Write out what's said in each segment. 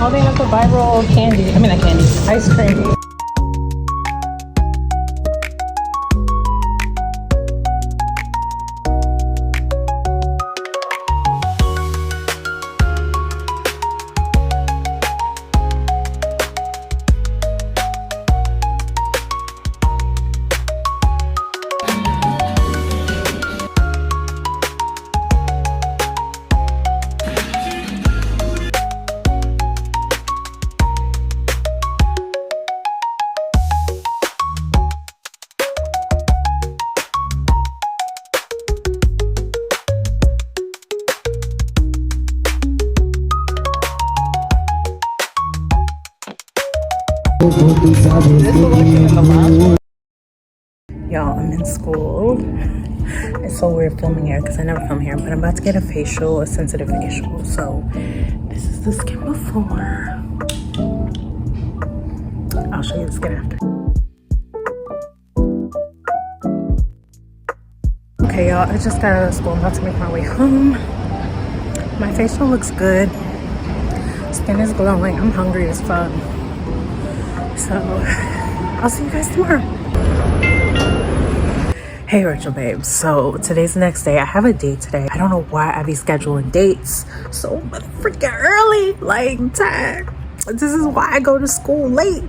Oh, they have the viral candy. I mean, not candy, ice cream. Y'all, I'm in school. It's so weird filming here because I never film here, but I'm about to get a facial, a sensitive facial. So this is the skin before. I'll show you the skin after. Okay, y'all, I just got out of school. I'm about to make my way home. My facial looks good. Skin is glowing. I'm hungry as fuck. So I'll see you guys tomorrow. Hey Rachel babes, so today's the next day. I have a date today. I don't know why I be scheduling dates so freaking early. Like, this is why I go to school late.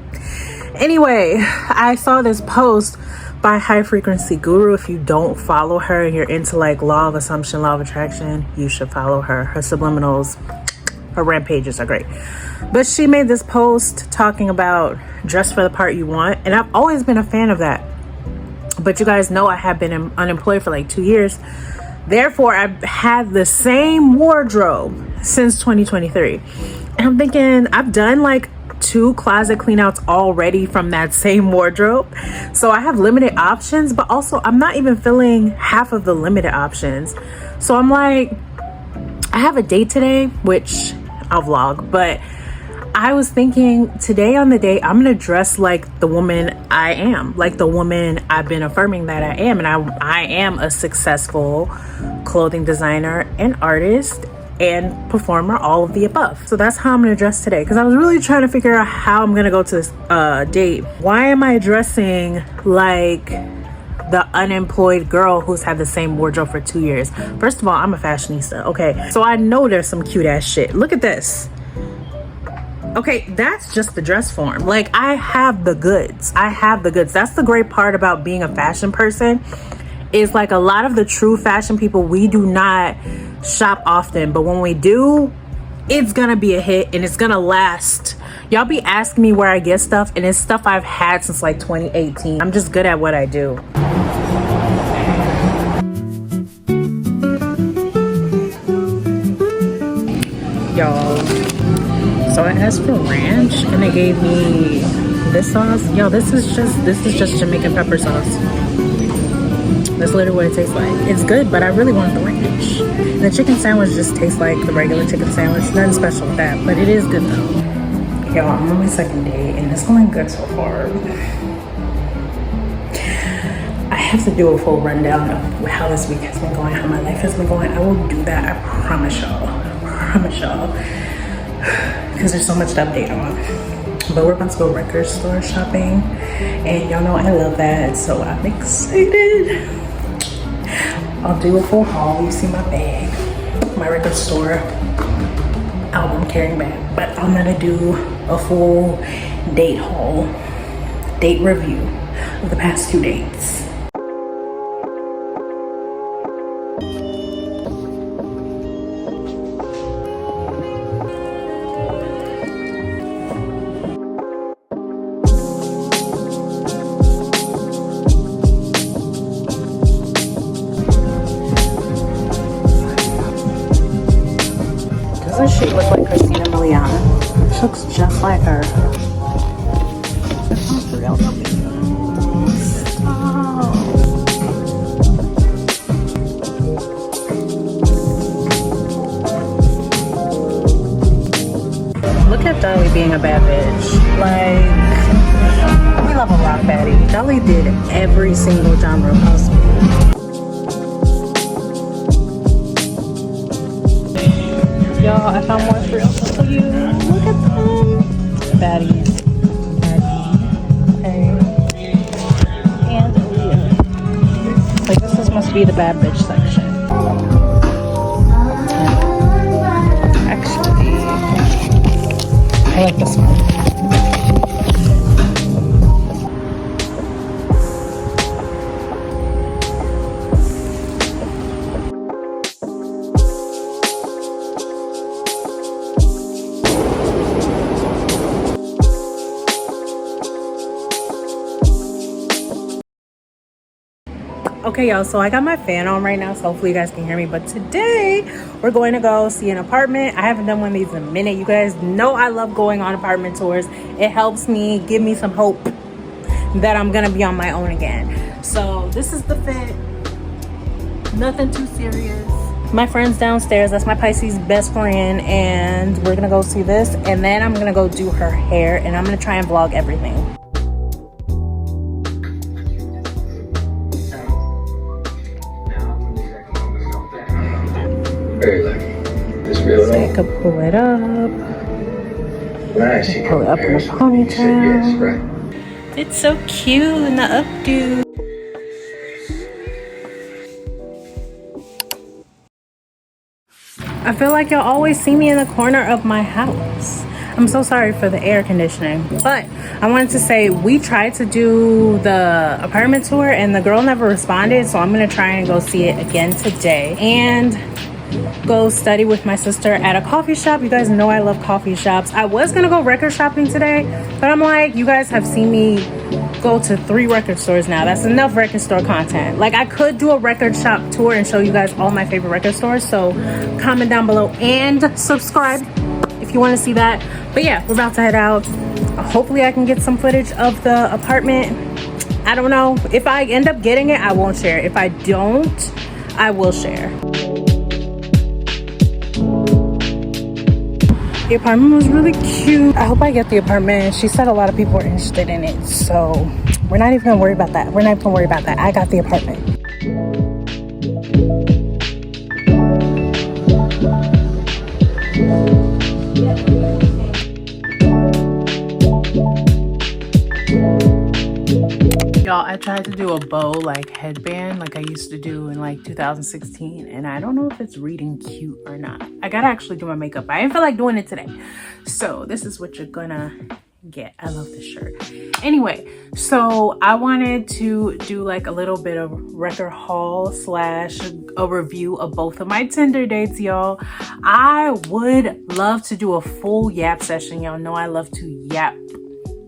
Anyway, I saw this post by High Frequency Guru. If you don't follow her and you're into like law of assumption, law of attraction, you should follow her. Her subliminals, her rampages are great. But she made this post talking about dress for the part you want, and I've always been a fan of that. But you guys know I have been unemployed for like 2 years. Therefore, I've had the same wardrobe since 2023. And I'm thinking I've done like 2 closet clean outs already from that same wardrobe. So I have limited options, but also I'm not even filling half of the limited options. So I'm like, I have a date today, which I'll vlog, but I was thinking today on the date, I'm gonna dress like the woman I am, like the woman I've been affirming that I am. And I am a successful clothing designer and artist and performer, all of the above. So that's how I'm gonna dress today, because I was really trying to figure out how I'm gonna go to this date. Why am I dressing like the unemployed girl who's had the same wardrobe for 2 years? First of all, I'm a fashionista, okay? So I know there's some cute ass shit. Look at this. Okay, that's just the dress form. Like, I have the goods. I have the goods. That's the great part about being a fashion person, is like a lot of the true fashion people, we do not shop often, but when we do, it's gonna be a hit and it's gonna last. Y'all be asking me where I get stuff, and it's stuff I've had since like 2018. I'm just good at what I do. Y'all, so I asked for ranch and they gave me this sauce. Yo, this is just Jamaican pepper sauce. That's literally what it tastes like. It's good, but I really want the ranch. And the chicken sandwich just tastes like the regular chicken sandwich. Nothing special with that, but it is good though. Y'all, I'm on my second date and it's going good so far. I have to do a full rundown of how this week has been going, how my life has been going. I will do that, I promise y'all. I promise y'all. Because there's so much to update on. But we're about to go record store shopping, and y'all know I love that, so I'm excited. I'll do a full haul. You see my bag, my record store album carrying bag, but I'm gonna do a full date haul, date review of the past 2 dates. Doesn't she look like Christina Milian? She looks just like her. That sounds real to me. Look at Dolly being a bad bitch. Like, we love a rock baddie. Dolly did every single genre possible. Y'all, I found more cereal for you. Look at that. baddies. Okay. And Aaliyah. Like this must be the bad bitch section. Actually, I like this one. Okay, y'all, so I got my fan on right now, so hopefully you guys can hear me. But today we're going to go see an apartment. I haven't done one of these in a minute. You guys know I love going on apartment tours. It helps me give me some hope that I'm gonna be on my own again. So this is the fit, nothing too serious. My friend's downstairs, that's my Pisces best friend, and we're gonna go see this, and then I'm gonna go do her hair, and I'm gonna try and vlog everything. Very lucky. This real So I could pull it up. When I actually Pull it up in a ponytail. you said yes, right? It's so cute in the updo. I feel like y'all always see me in the corner of my house. I'm so sorry for the air conditioning, but I wanted to say we tried to do the apartment tour and the girl never responded, so I'm gonna try and go see it again today and go study with my sister at a coffee shop. You guys know I love coffee shops. I was gonna go record shopping today, but I'm like, you guys have seen me go to 3 record stores now. That's enough record store content. Like, I could do a record shop tour and show you guys all my favorite record stores, so comment down below and subscribe if you want to see that. But yeah, we're about to head out. Hopefully I can get some footage of the apartment. I don't know. If I end up getting it, I won't share. If I don't, I will share. The apartment was really cute. I hope I get the apartment. She said a lot of people are interested in it, so we're not even gonna worry about that. We're not even gonna worry about that. I got the apartment. Y'all, I tried to do a bow like headband like I used to do in like 2016, and I don't know if it's reading cute or not. I gotta actually do my makeup. I didn't feel like doing it today, so this is what you're gonna get. I love this shirt. Anyway, so I wanted to do like a little bit of record haul slash a review of both of my Tinder dates, y'all. I would love to do a full yap session. Y'all know I love to yap.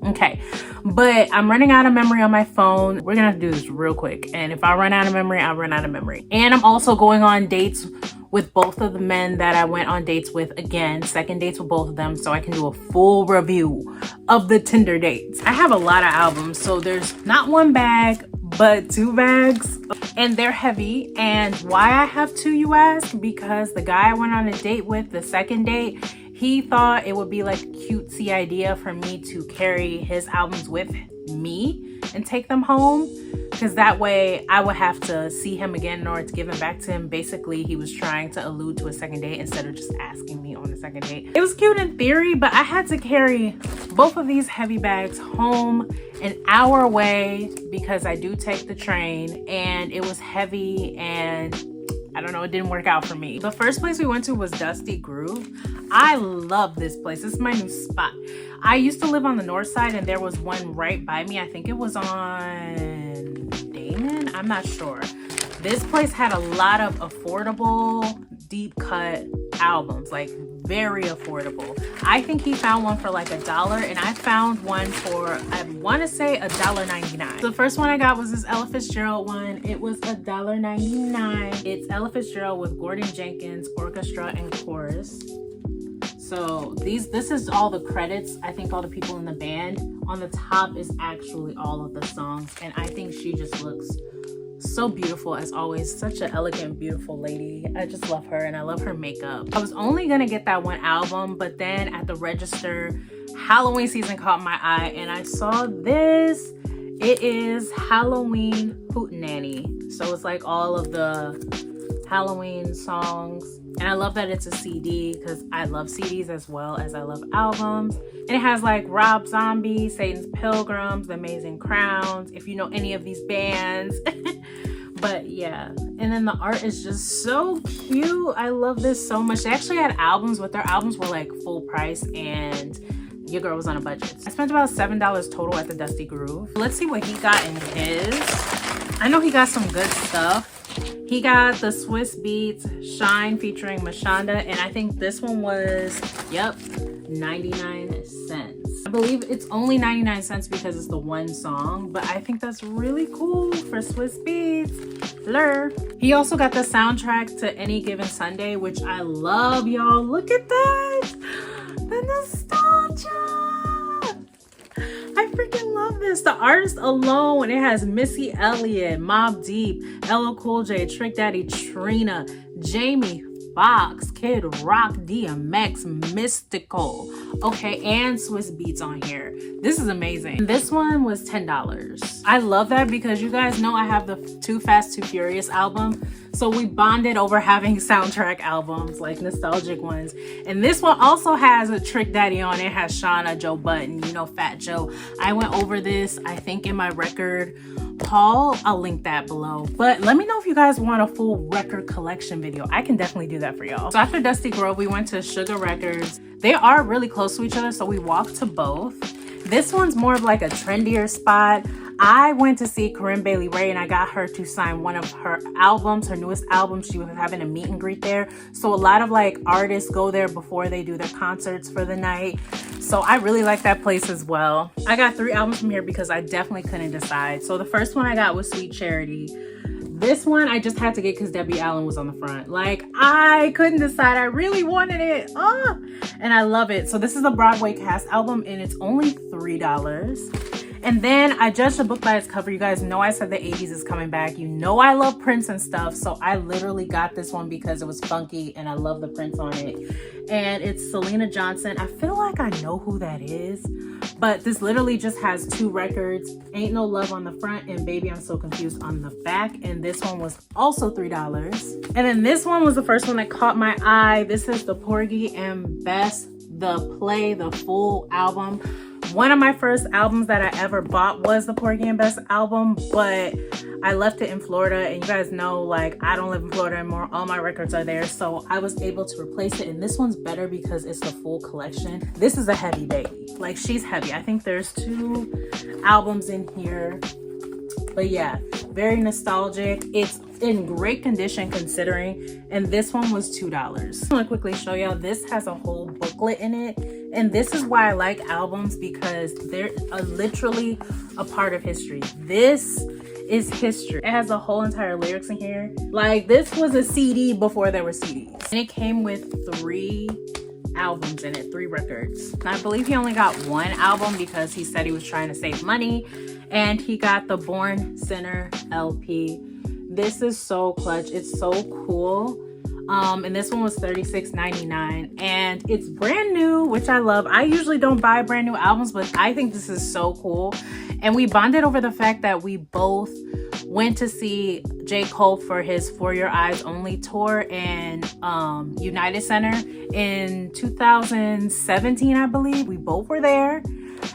Okay, but I'm running out of memory on my phone. We're gonna have to do this real quick, and if I run out of memory, I'll run out of memory. And I'm also going on dates with both of the men that I went on dates with again, second dates with both of them, so I can do a full review of the Tinder dates. I have a lot of albums, so there's not 1 bag but 2 bags, and they're heavy. And why I have 2, you ask? Because the guy I went on a date with, the second date, he thought it would be like a cutesy idea for me to carry his albums with me and take them home, because that way I would have to see him again in order to give them back to him. Basically, he was trying to allude to a second date instead of just asking me on a second date. It was cute in theory, but I had to carry both of these heavy bags home an hour away because I do take the train, and it was heavy, and I don't know, it didn't work out for me. The first place we went to was Dusty Groove. I love this place. This is my new spot. I used to live on the north side, and there was one right by me. I think it was on Damon. I'm not sure. This place had a lot of affordable, deep cut albums, like very affordable. I think he found one for like $1, and I found one for, I want to say $1.99. The first one I got was this Ella Fitzgerald one. It was $1.99. It's Ella Fitzgerald with Gordon Jenkins, orchestra and chorus. So this is all the credits. I think all the people in the band. On the top is actually all of the songs, and I think she just looks so beautiful as always. Such an elegant, beautiful lady. I just love her, and I love her makeup. I was only gonna get that one album, but then at the register, Halloween season caught my eye, and I saw this. It is Halloween Hootenanny. So it's like all of the Halloween songs. And I love that it's a CD because I love CDs as well as I love albums. And it has like Rob Zombie, Satan's Pilgrims, The Amazing Crowns, if you know any of these bands. But yeah, and then the art is just so cute. I love this so much. They actually had albums, but their albums were like full price and your girl was on a budget. I spent about $7 total at the Dusty Groove. Let's see what he got in his. I know he got some good stuff. He got the Swiss Beats Shine featuring Mashonda, and I think this one was, yep, 99 cents. I believe it's only 99 cents because it's the one song, but I think that's really cool for Swiss Beats. Lur. He also got the soundtrack to Any Given Sunday, which I love, y'all. Look at that. The nostalgia. I freaking love this. The artist alone, it has Missy Elliott, Mobb Deep, LL Cool J, Trick Daddy, Trina, Jamie Foxx, Kid Rock, DMX, Mystical, okay, and Swiss Beats on here. This is amazing. This one was $10. I love that because you guys know I have the Too Fast, Too Furious album. So we bonded over having soundtrack albums, like nostalgic ones. And this one also has a Trick Daddy on it. It has Shauna, Joe Budden, you know, Fat Joe. I went over this, I think, in my record haul. I'll link that below. But let me know if you guys want a full record collection video. I can definitely do that for y'all. So after Dusty Grove, we went to Sugar Records. They are really close to each other, so we walked to both. This one's more of like a trendier spot. I went to see Corinne Bailey Rae and I got her to sign one of her albums, her newest album. She was having a meet and greet there. So a lot of like artists go there before they do their concerts for the night. So I really like that place as well. I got 3 albums from here because I definitely couldn't decide. So the first one I got was Sweet Charity. This one I just had to get because Debbie Allen was on the front. Like, I couldn't decide. I really wanted it. Oh, and I love it. So this is a Broadway cast album and it's only $3. And then I judged the book by its cover. You guys know I said the 80s is coming back. You know I love Prince and stuff. So I literally got this one because it was funky and I love the Prince on it. And it's Selena Johnson. I feel like I know who that is. But this literally just has 2 records. Ain't No Love on the front and Baby I'm So Confused on the back. And this one was also $3. And then this one was the first one that caught my eye. This is the Porgy and Bess, the play, the full album. One of my first albums that I ever bought was the Porgy and Bess album, but I left it in Florida, and you guys know, like, I don't live in Florida anymore. All my records are there, so I was able to replace it, and this one's better because it's the full collection. This is a heavy baby. Like, she's heavy. I think there's 2 albums in here, but yeah, very nostalgic. It's in great condition considering, and this one was $2. I'm gonna quickly show y'all. This has a whole booklet in it, and this is why I like albums, because they're literally a part of history. This is history. It has the whole entire lyrics in here. Like, this was a CD before there were CDs, and it came with 3 albums in it, 3 records. And I believe he only got 1 album because he said he was trying to save money, and he got the Born Sinner LP. This is so clutch. It's so cool. And this one was $36.99, and it's brand new, which I love. I usually don't buy brand new albums, but I think this is so cool. And we bonded over the fact that we both went to see J. Cole for his For Your Eyes Only tour in United Center in 2017, I believe. We both were there.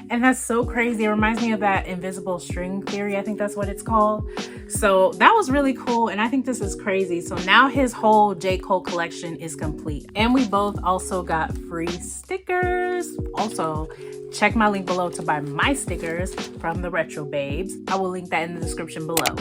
And that's so crazy. It reminds me of that Invisible String Theory. I think that's what it's called. So that was really cool. And I think this is crazy. So now his whole J. Cole collection is complete. And we both also got free stickers. Also, check my link below to buy my stickers from the Retro Babes. I will link that in the description below.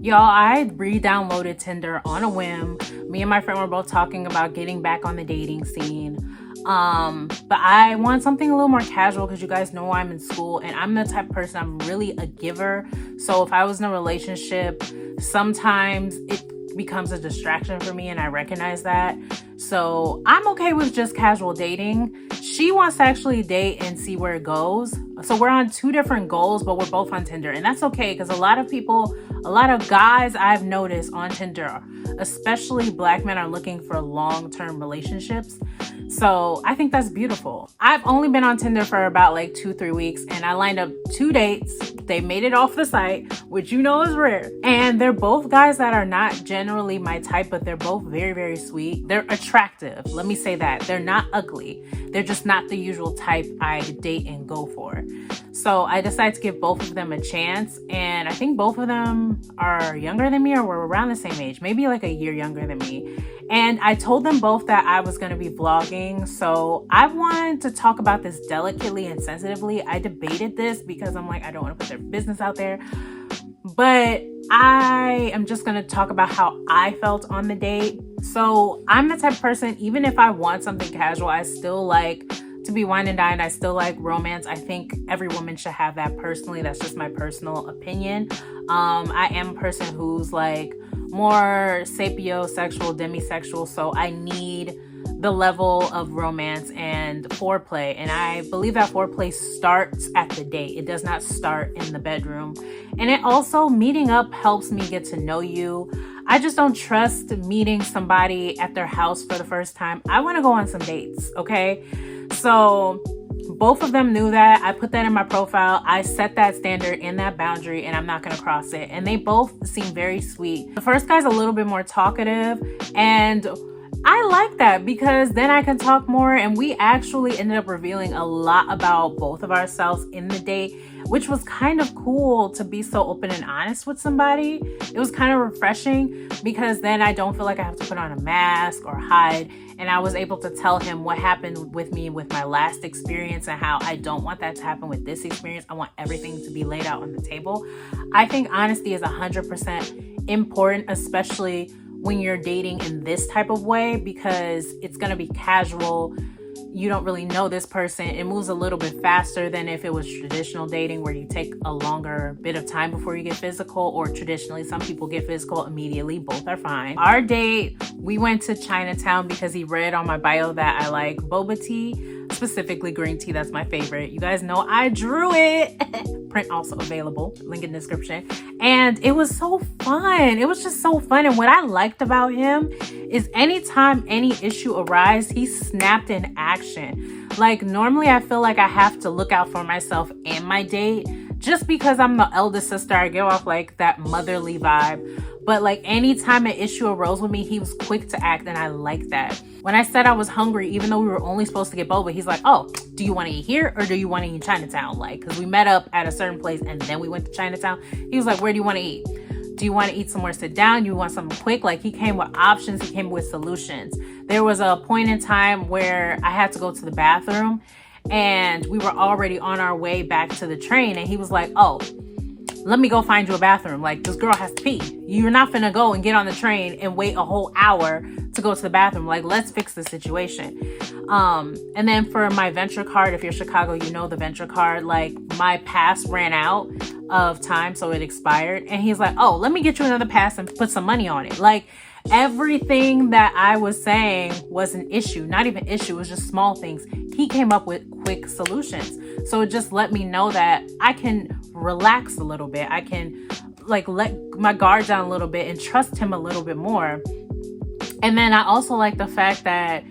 Y'all, I re-downloaded Tinder on a whim. Me and my friend were both talking about getting back on the dating scene. But I want something a little more casual because you guys know I'm in school and I'm the type of person, I'm really a giver. So if I was in a relationship, sometimes it becomes a distraction for me and I recognize that. So I'm okay with just casual dating. She wants to actually date and see where it goes. So we're on 2 different goals, but we're both on Tinder. And that's okay because a lot of guys I've noticed on Tinder, especially Black men, are looking for long-term relationships. So I think that's beautiful. I've only been on Tinder for about like 2-3 weeks and I lined up 2 dates. They made it off the site. which you know is rare. And they're both guys that are not generally my type, but they're both very, very sweet. They're attractive. Let me say that. They're not ugly. They're just not the usual type I date and go for. So I decided to give both of them a chance. And I think both of them are younger than me, or were around the same age, maybe like a year younger than me. And I told them both that I was going to be vlogging. So I wanted to talk about this delicately and sensitively. I debated this because I'm like, I don't want to put their business out there. But I am just going to talk about how I felt on the date. So I'm the type of person, even if I want something casual, I still like to be wine and dine. I still like romance. I think every woman should have that personally. That's just my personal opinion. I am a person who's like more sapiosexual, demisexual. So I need the level of romance and foreplay. And I believe that foreplay starts at the date. It does not start in the bedroom. And it also, meeting up helps me get to know you. I just don't trust meeting somebody at their house for the first time. I want to go on some dates, okay? So both of them knew that. I put that in my profile. I set that standard and that boundary, and I'm not going to cross it. And they both seem very sweet. The first guy's a little bit more talkative, and I like that because then I can talk more. And we actually ended up revealing a lot about both of ourselves in the date, which was kind of cool to be so open and honest with somebody. It was kind of refreshing because then I don't feel like I have to put on a mask or hide. And I was able to tell him what happened with me with my last experience and how I don't want that to happen with this experience. I want everything to be laid out on the table. I think honesty is 100% important, especially when you're dating in this type of way, because it's going to be casual. You don't really know this person. It moves a little bit faster than if it was traditional dating, where you take a longer bit of time before you get physical, or traditionally some people get physical immediately. Both are fine. Our date, we went to Chinatown because he read on my bio that I like boba tea, specifically green tea. That's my favorite. You guys know I drew it. Print also available, link in the description. And it was so fun. It was just so fun. And what I liked about him is anytime any issue arises, he snapped in action. Like normally I feel like I have to look out for myself and my date. Just because I'm the eldest sister, I give off like that motherly vibe. But like anytime an issue arose with me, he was quick to act, and I like that. When I said I was hungry, even though we were only supposed to get boba, he's like, oh, do you want to eat here or do you want to eat in Chinatown? Like, because we met up at a certain place and then we went to Chinatown. He was like, where do you want to eat? Do you want to eat somewhere sit down? You want something quick? Like, he came with options. He came with solutions. There was a point in time where I had to go to the bathroom and we were already on our way back to the train. And he was like, oh, let me go find you a bathroom. Like, this girl has to pee. You're not finna go and get on the train and wait a whole hour to go to the bathroom. Like, let's fix the situation. And then for my Venture card, if you're Chicago, you know the Venture card, like my pass ran out of time, so it expired. And he's like, oh, let me get you another pass and put some money on it. Like, everything that I was saying was an issue, not even issue, it was just small things. He came up with quick solutions. So it just let me know that I can relax a little bit. I can like let my guard down a little bit and trust him a little bit more. And then I also like the fact that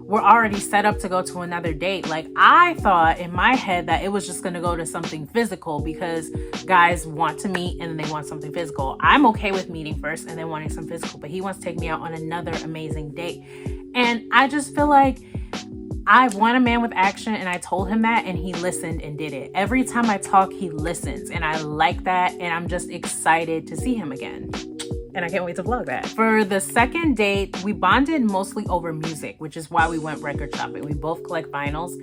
we're already set up to go to another date. Like, I thought in my head that it was just going to go to something physical because guys want to meet and they want something physical. I'm okay with meeting first and then wanting some physical, but he wants to take me out on another amazing date. And I just feel like I want a man with action, and I told him that, and he listened and did it. Every time I talk, he listens, and I like that, and I'm just excited to see him again. And I can't wait to vlog that. For the second date, we bonded mostly over music, which is why we went record shopping. We both collect vinyls.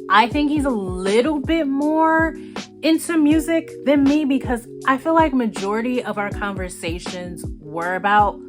I think he's a little bit more into music than me because I feel like majority of our conversations were about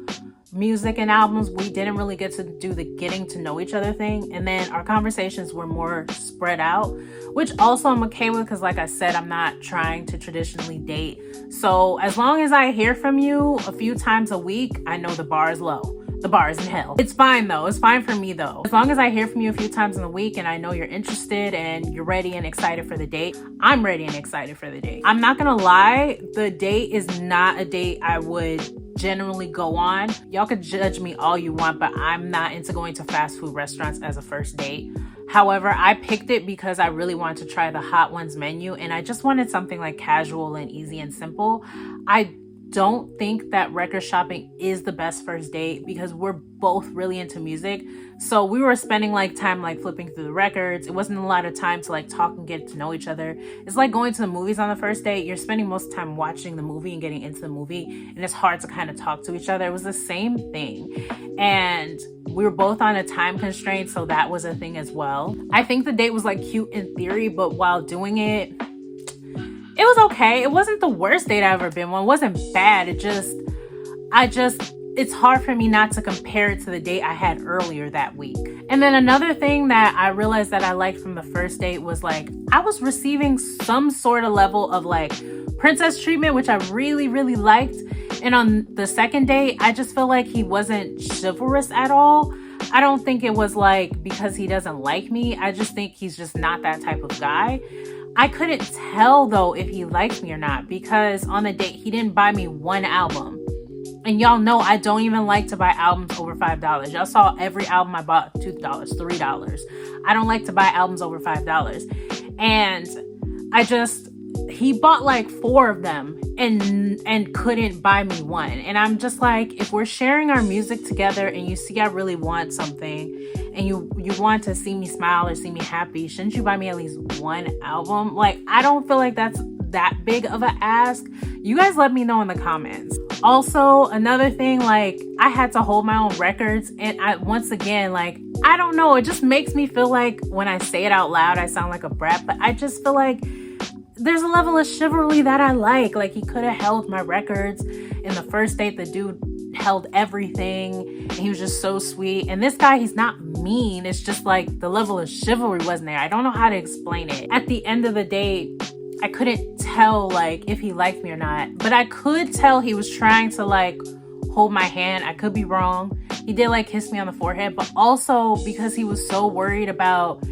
music and albums. We didn't really get to do the getting to know each other thing. And then our conversations were more spread out, which also I'm okay with because like I said, I'm not trying to traditionally date. So as long as I hear from you a few times a week, I know the bar is low. The bar is in hell. It's fine though. It's fine for me though. As long as I hear from you a few times in the week and I know you're interested and you're ready and excited for the date, I'm ready and excited for the date. I'm not gonna lie, the date is not a date I would generally go on. Y'all could judge me all you want, but I'm not into going to fast food restaurants as a first date. However, I picked it because I really wanted to try the Hot Ones menu, and I just wanted something like casual and easy and simple. I don't think that record shopping is the best first date because we're both really into music. So we were spending like time like flipping through the records. It wasn't a lot of time to like talk and get to know each other. It's like going to the movies on the first date. You're spending most of the time watching the movie and getting into the movie, and it's hard to kind of talk to each other. It was the same thing. And we were both on a time constraint, so that was a thing as well. I think the date was like cute in theory, but while doing it, it was okay. It wasn't the worst date I've ever been on. It wasn't bad. It's hard for me not to compare it to the date I had earlier that week. And then another thing that I realized that I liked from the first date was like, I was receiving some sort of level of like princess treatment, which I really, really liked. And on the second date, I just feel like he wasn't chivalrous at all. I don't think it was like because he doesn't like me. I just think he's just not that type of guy. I couldn't tell though if he liked me or not because on the date, he didn't buy me one album. And y'all know I don't even like to buy albums over $5. Y'all saw every album I bought $2, $3. I don't like to buy albums over $5. And he bought like 4 of them and couldn't buy me one. And I'm just like, if we're sharing our music together and you see I really want something and you want to see me smile or see me happy, shouldn't you buy me at least one album? Like, I don't feel like that's that big of an ask. You guys let me know in the comments. Also, another thing, like, I had to hold my own records, and once again, like, I don't know, it just makes me feel like when I say it out loud, I sound like a brat, but I just feel like there's a level of chivalry that I like. Like, he could have held my records. In the first date, the dude held everything, and he was just so sweet. And this guy, he's not mean. It's just like the level of chivalry wasn't there. I don't know how to explain it. At the end of the day, I couldn't tell like if he liked me or not, but I could tell he was trying to like hold my hand. I could be wrong. He did like kiss me on the forehead, but also because he was so worried about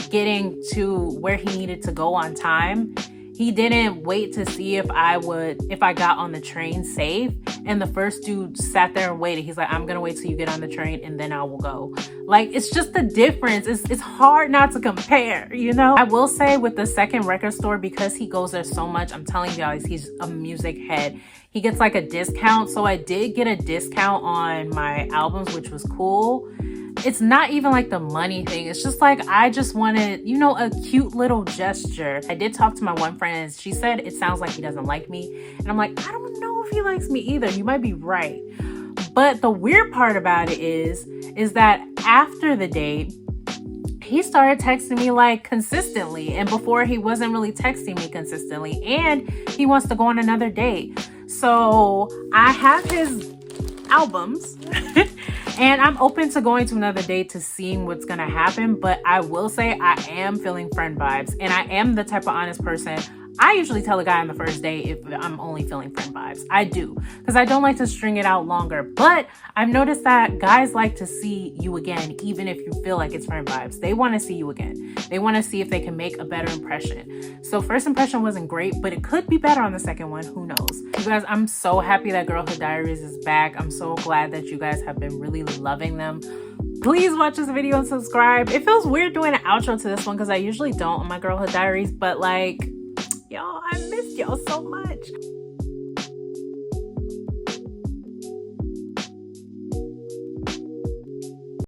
getting to where he needed to go on time, he didn't wait to see if I got on the train safe. And the first dude sat there and waited. He's like, I'm gonna wait till you get on the train and then I will go. Like, it's just the difference. It's hard not to compare, you know? I will say with the second record store, because he goes there so much, I'm telling you guys, he's a music head. He gets like a discount. So I did get a discount on my albums, which was cool. It's not even like the money thing. It's just like, I just wanted, you know, a cute little gesture. I did talk to my one friend and she said, it sounds like he doesn't like me. And I'm like, I don't know if he likes me either. You might be right. But the weird part about it is that after the date, he started texting me like consistently. And before he wasn't really texting me consistently. And he wants to go on another date. So I have his albums and I'm open to going to another date to seeing what's gonna happen. But I will say I am feeling friend vibes, and I am the type of honest person. I usually tell a guy on the first date if I'm only feeling friend vibes. I do, because I don't like to string it out longer. But I've noticed that guys like to see you again, even if you feel like it's friend vibes. They want to see you again. They want to see if they can make a better impression. So first impression wasn't great, but it could be better on the second one. Who knows? You guys, I'm so happy that Girlhood Diaries is back. I'm so glad that you guys have been really loving them. Please watch this video and subscribe. It feels weird doing an outro to this one because I usually don't on my Girlhood Diaries, but like, y'all, I missed y'all so much.